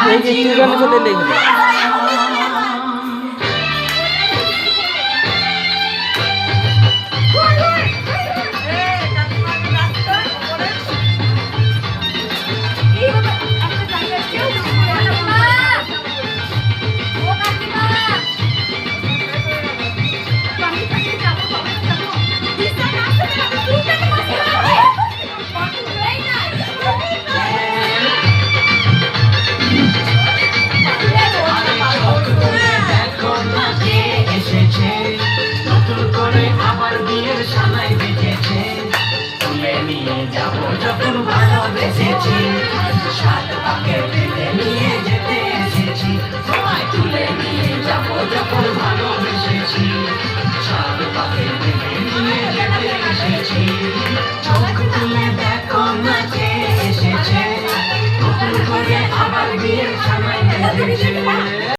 এই যে তুই গানে চলে এলে এখানে। যখন ভালোবেসেছি সাত পাকে পেলে নিয়ে যেতে এসেছি তোমায় তুলে নিয়ে যাবো যখন ভালোবেসেছি সাত পাকে পেলে নিয়ে যেতে এসেছি চোখ তুলে দেখো না কে এসেছে নতুন করে আবার বিয়ের সময় বেঁধেছে